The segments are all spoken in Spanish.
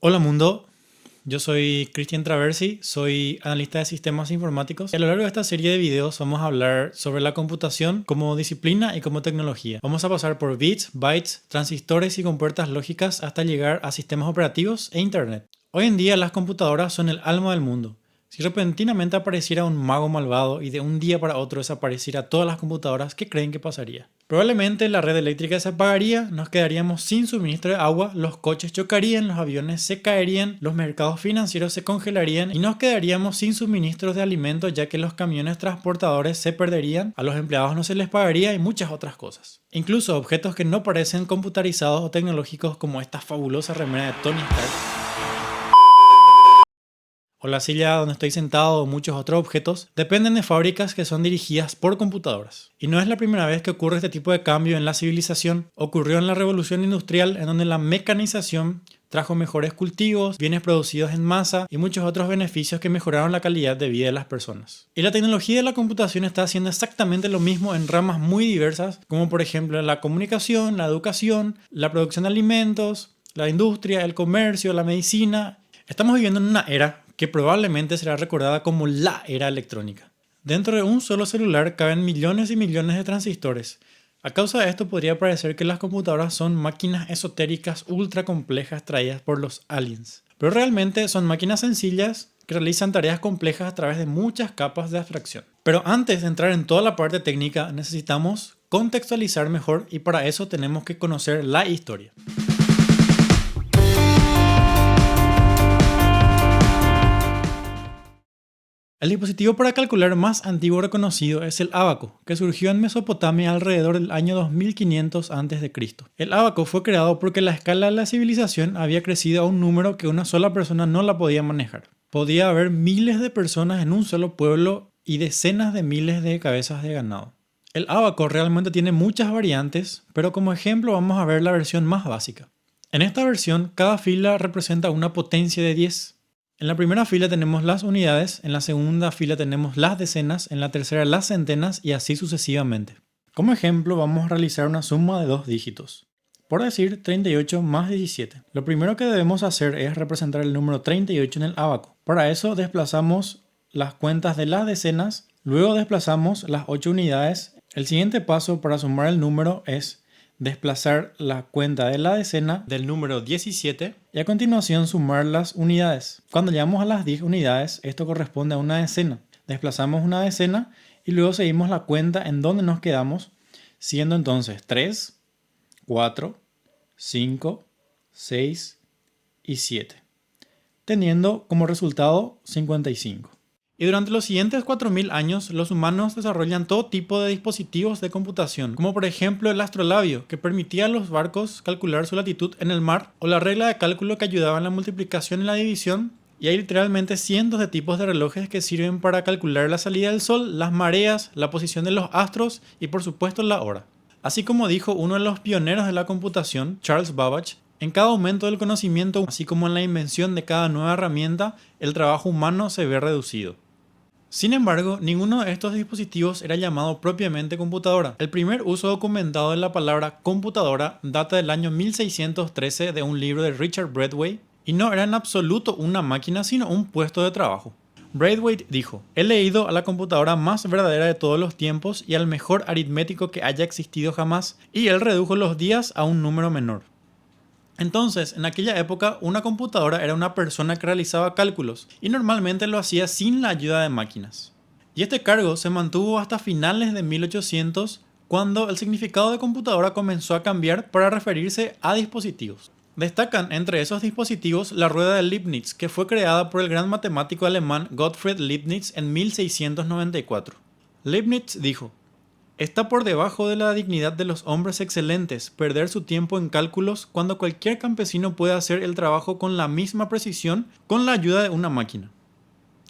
Hola mundo, yo soy Cristian Traversi, soy analista de sistemas informáticos y a lo largo de esta serie de videos vamos a hablar sobre la computación como disciplina y como tecnología. Vamos a pasar por bits, bytes, transistores y compuertas lógicas hasta llegar a sistemas operativos e internet. Hoy en día las computadoras son el alma del mundo. Si repentinamente apareciera un mago malvado y de un día para otro desapareciera todas las computadoras, ¿qué creen que pasaría? Probablemente la red eléctrica se apagaría, nos quedaríamos sin suministro de agua, los coches chocarían, los aviones se caerían, los mercados financieros se congelarían y nos quedaríamos sin suministros de alimentos ya que los camiones transportadores se perderían, a los empleados no se les pagaría y muchas otras cosas. Incluso objetos que no parecen computarizados o tecnológicos como esta fabulosa remera de Tony Stark o la silla donde estoy sentado o muchos otros objetos, dependen de fábricas que son dirigidas por computadoras. Y no es la primera vez que ocurre este tipo de cambio en la civilización. Ocurrió en la revolución industrial, en donde la mecanización trajo mejores cultivos, bienes producidos en masa y muchos otros beneficios que mejoraron la calidad de vida de las personas. Y la tecnología de la computación está haciendo exactamente lo mismo en ramas muy diversas, como por ejemplo la comunicación, la educación, la producción de alimentos, la industria, el comercio, la medicina. Estamos viviendo en una era que probablemente será recordada como la era electrónica. Dentro de un solo celular caben millones y millones de transistores. A causa de esto podría parecer que las computadoras son máquinas esotéricas ultra complejas traídas por los aliens. Pero realmente son máquinas sencillas que realizan tareas complejas a través de muchas capas de abstracción. Pero antes de entrar en toda la parte técnica necesitamos contextualizar mejor y para eso tenemos que conocer la historia. El dispositivo para calcular más antiguo reconocido es el ábaco, que surgió en Mesopotamia alrededor del año 2500 a.C. El ábaco fue creado porque la escala de la civilización había crecido a un número que una sola persona no la podía manejar. Podía haber miles de personas en un solo pueblo y decenas de miles de cabezas de ganado. El ábaco realmente tiene muchas variantes, pero como ejemplo vamos a ver la versión más básica. En esta versión, cada fila representa una potencia de 10. En la primera fila tenemos las unidades, en la segunda fila tenemos las decenas, en la tercera las centenas y así sucesivamente. Como ejemplo vamos a realizar una suma de dos dígitos. Por decir 38 más 17. Lo primero que debemos hacer es representar el número 38 en el ábaco. Para eso desplazamos las cuentas de las decenas, luego desplazamos las 8 unidades. El siguiente paso para sumar el número es desplazar la cuenta de la decena del número 17 y a continuación sumar las unidades. Cuando llegamos a las 10 unidades, esto corresponde a una decena. Desplazamos una decena y luego seguimos la cuenta en donde nos quedamos, siendo entonces 3, 4, 5, 6 y 7, teniendo como resultado 55. Y durante los siguientes 4000 años, los humanos desarrollan todo tipo de dispositivos de computación, como por ejemplo el astrolabio, que permitía a los barcos calcular su latitud en el mar, o la regla de cálculo que ayudaba en la multiplicación y la división. Y hay literalmente cientos de tipos de relojes que sirven para calcular la salida del sol, las mareas, la posición de los astros y por supuesto la hora. Así como dijo uno de los pioneros de la computación, Charles Babbage, en cada aumento del conocimiento, así como en la invención de cada nueva herramienta, el trabajo humano se ve reducido. Sin embargo, ninguno de estos dispositivos era llamado propiamente computadora. El primer uso documentado de la palabra computadora data del año 1613 de un libro de Richard Braithwaite y no era en absoluto una máquina sino un puesto de trabajo. Braithwaite dijo: "He leído a la computadora más verdadera de todos los tiempos y al mejor aritmético que haya existido jamás, y él redujo los días a un número menor". Entonces, en aquella época, una computadora era una persona que realizaba cálculos y normalmente lo hacía sin la ayuda de máquinas. Y este cargo se mantuvo hasta finales de 1800, cuando el significado de computadora comenzó a cambiar para referirse a dispositivos. Destacan entre esos dispositivos la rueda de Leibniz, que fue creada por el gran matemático alemán Gottfried Leibniz en 1694. Leibniz dijo: "Está por debajo de la dignidad de los hombres excelentes perder su tiempo en cálculos cuando cualquier campesino puede hacer el trabajo con la misma precisión con la ayuda de una máquina".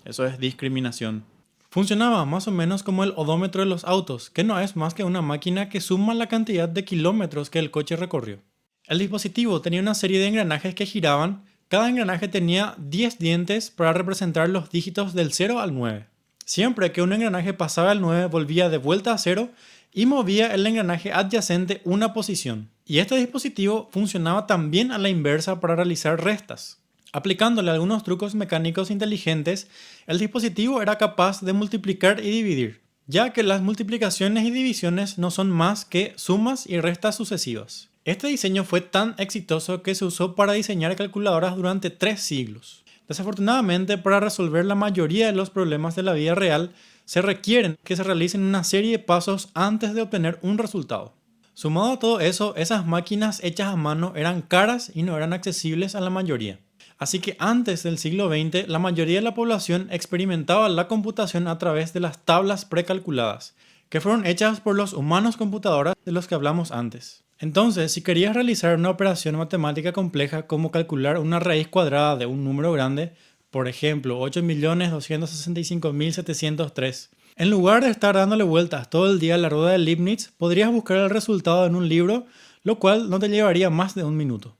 Eso es discriminación. Funcionaba más o menos como el odómetro de los autos, que no es más que una máquina que suma la cantidad de kilómetros que el coche recorrió. El dispositivo tenía una serie de engranajes que giraban. Cada engranaje tenía 10 dientes para representar los dígitos del 0 al 9. Siempre que un engranaje pasaba el 9 volvía de vuelta a 0 y movía el engranaje adyacente una posición. Y este dispositivo funcionaba también a la inversa para realizar restas. Aplicándole algunos trucos mecánicos inteligentes, el dispositivo era capaz de multiplicar y dividir, ya que las multiplicaciones y divisiones no son más que sumas y restas sucesivas. Este diseño fue tan exitoso que se usó para diseñar calculadoras durante 3 siglos. Desafortunadamente, para resolver la mayoría de los problemas de la vida real, se requieren que se realicen una serie de pasos antes de obtener un resultado. Sumado a todo eso, esas máquinas hechas a mano eran caras y no eran accesibles a la mayoría. Así que antes del siglo XX, la mayoría de la población experimentaba la computación a través de las tablas precalculadas, que fueron hechas por los humanos computadoras de los que hablamos antes. Entonces, si querías realizar una operación matemática compleja como calcular una raíz cuadrada de un número grande, por ejemplo 8.265.703, en lugar de estar dándole vueltas todo el día a la rueda de Leibniz, podrías buscar el resultado en un libro, lo cual no te llevaría más de un minuto.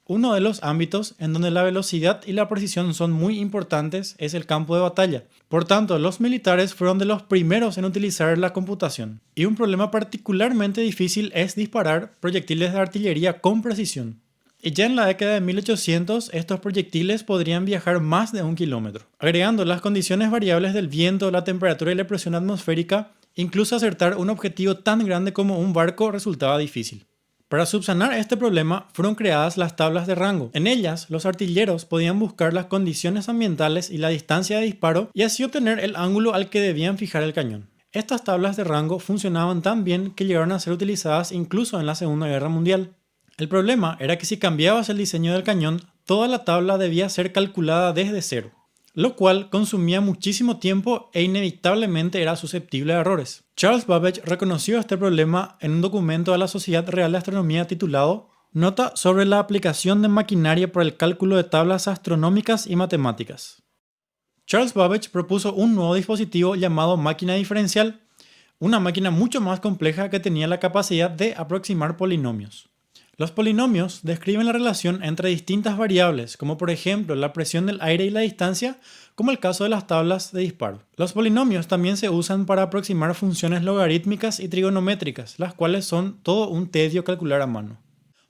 Uno de los ámbitos en donde la velocidad y la precisión son muy importantes es el campo de batalla. Por tanto, los militares fueron de los primeros en utilizar la computación. Y un problema particularmente difícil es disparar proyectiles de artillería con precisión. Y ya en la década de 1800, estos proyectiles podrían viajar más de 1 kilómetro. Agregando las condiciones variables del viento, la temperatura y la presión atmosférica, incluso acertar un objetivo tan grande como un barco resultaba difícil. Para subsanar este problema fueron creadas las tablas de rango. En ellas, los artilleros podían buscar las condiciones ambientales y la distancia de disparo y así obtener el ángulo al que debían fijar el cañón. Estas tablas de rango funcionaban tan bien que llegaron a ser utilizadas incluso en la Segunda Guerra Mundial. El problema era que si cambiabas el diseño del cañón, toda la tabla debía ser calculada desde cero, lo cual consumía muchísimo tiempo e inevitablemente era susceptible a errores. Charles Babbage reconoció este problema en un documento a la Sociedad Real de Astronomía titulado Nota sobre la aplicación de maquinaria para el cálculo de tablas astronómicas y matemáticas. Charles Babbage propuso un nuevo dispositivo llamado máquina diferencial, una máquina mucho más compleja que tenía la capacidad de aproximar polinomios. Los polinomios describen la relación entre distintas variables, como por ejemplo la presión del aire y la distancia, como el caso de las tablas de disparo. Los polinomios también se usan para aproximar funciones logarítmicas y trigonométricas, las cuales son todo un tedio calcular a mano.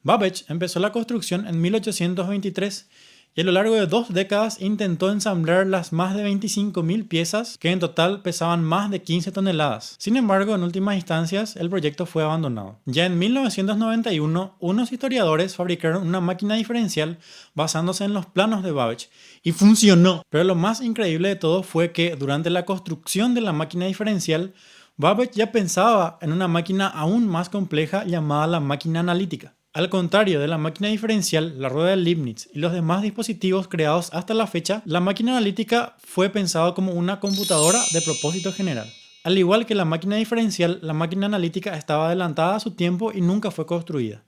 Babbage empezó la construcción en 1823 y a lo largo de 2 décadas intentó ensamblar las más de 25.000 piezas que en total pesaban más de 15 toneladas. Sin embargo, en últimas instancias, el proyecto fue abandonado. Ya en 1991, unos historiadores fabricaron una máquina diferencial basándose en los planos de Babbage y funcionó. Pero lo más increíble de todo fue que durante la construcción de la máquina diferencial, Babbage ya pensaba en una máquina aún más compleja llamada la máquina analítica. Al contrario de la máquina diferencial, la rueda de Leibniz y los demás dispositivos creados hasta la fecha, la máquina analítica fue pensada como una computadora de propósito general. Al igual que la máquina diferencial, la máquina analítica estaba adelantada a su tiempo y nunca fue construida.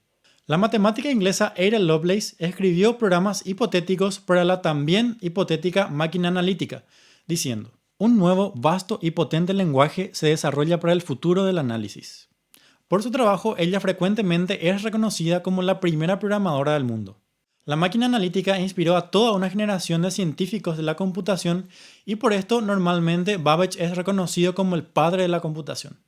La matemática inglesa Ada Lovelace escribió programas hipotéticos para la también hipotética máquina analítica, diciendo: un nuevo, vasto y potente lenguaje se desarrolla para el futuro del análisis. Por su trabajo, ella frecuentemente es reconocida como la primera programadora del mundo. La máquina analítica inspiró a toda una generación de científicos de la computación y por esto normalmente Babbage es reconocido como el padre de la computación.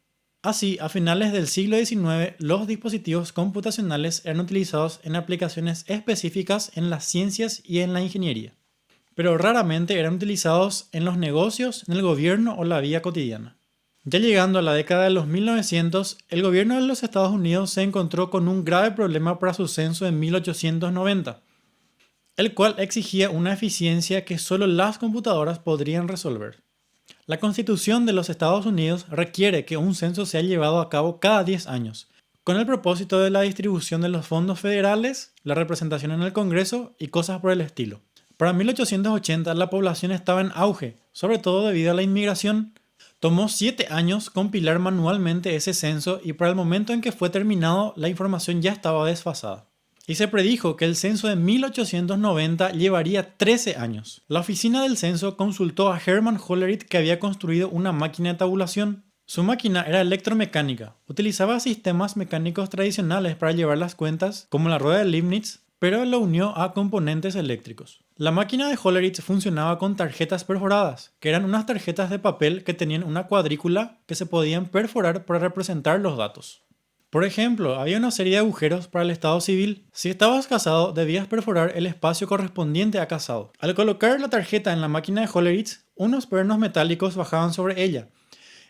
Así, a finales del siglo XIX, los dispositivos computacionales eran utilizados en aplicaciones específicas en las ciencias y en la ingeniería, pero raramente eran utilizados en los negocios, en el gobierno o la vida cotidiana. Ya llegando a la década de los 1900, el gobierno de los Estados Unidos se encontró con un grave problema para su censo en 1890, el cual exigía una eficiencia que solo las computadoras podrían resolver. La Constitución de los Estados Unidos requiere que un censo sea llevado a cabo cada 10 años, con el propósito de la distribución de los fondos federales, la representación en el Congreso y cosas por el estilo. Para 1880 la población estaba en auge, sobre todo debido a la inmigración. Tomó 7 años compilar manualmente ese censo y para el momento en que fue terminado la información ya estaba desfasada. Y se predijo que el censo de 1890 llevaría 13 años. La oficina del censo consultó a Hermann Hollerith, que había construido una máquina de tabulación. Su máquina era electromecánica. Utilizaba sistemas mecánicos tradicionales para llevar las cuentas, como la rueda de Leibniz, pero lo unió a componentes eléctricos. La máquina de Hollerith funcionaba con tarjetas perforadas, que eran unas tarjetas de papel que tenían una cuadrícula que se podían perforar para representar los datos. Por ejemplo, había una serie de agujeros para el estado civil. Si estabas casado, debías perforar el espacio correspondiente a casado. Al colocar la tarjeta en la máquina de Hollerith, unos pernos metálicos bajaban sobre ella.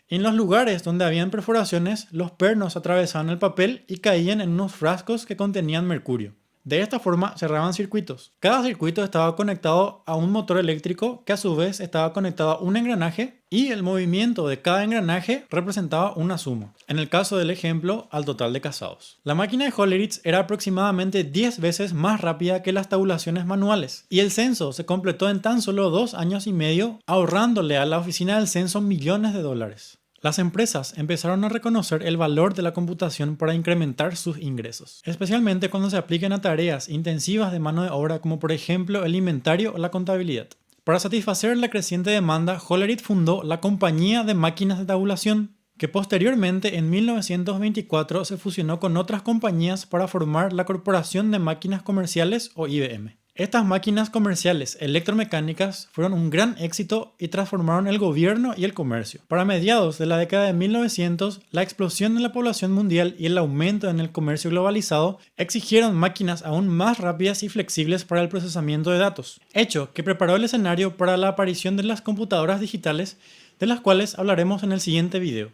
En los lugares donde habían perforaciones, los pernos atravesaban el papel y caían en unos frascos que contenían mercurio. De esta forma cerraban circuitos. Cada circuito estaba conectado a un motor eléctrico que a su vez estaba conectado a un engranaje y el movimiento de cada engranaje representaba una suma. En el caso del ejemplo, al total de casados. La máquina de Hollerith era aproximadamente 10 veces más rápida que las tabulaciones manuales y el censo se completó en tan solo 2 años y medio, ahorrándole a la oficina del censo millones de dólares. Las empresas empezaron a reconocer el valor de la computación para incrementar sus ingresos, especialmente cuando se apliquen a tareas intensivas de mano de obra como por ejemplo el inventario o la contabilidad. Para satisfacer la creciente demanda, Hollerith fundó la Compañía de Máquinas de Tabulación, que posteriormente en 1924 se fusionó con otras compañías para formar la Corporación de Máquinas Comerciales o IBM. Estas máquinas comerciales electromecánicas fueron un gran éxito y transformaron el gobierno y el comercio. Para mediados de la década de 1900, la explosión de la población mundial y el aumento en el comercio globalizado exigieron máquinas aún más rápidas y flexibles para el procesamiento de datos, hecho que preparó el escenario para la aparición de las computadoras digitales, de las cuales hablaremos en el siguiente video.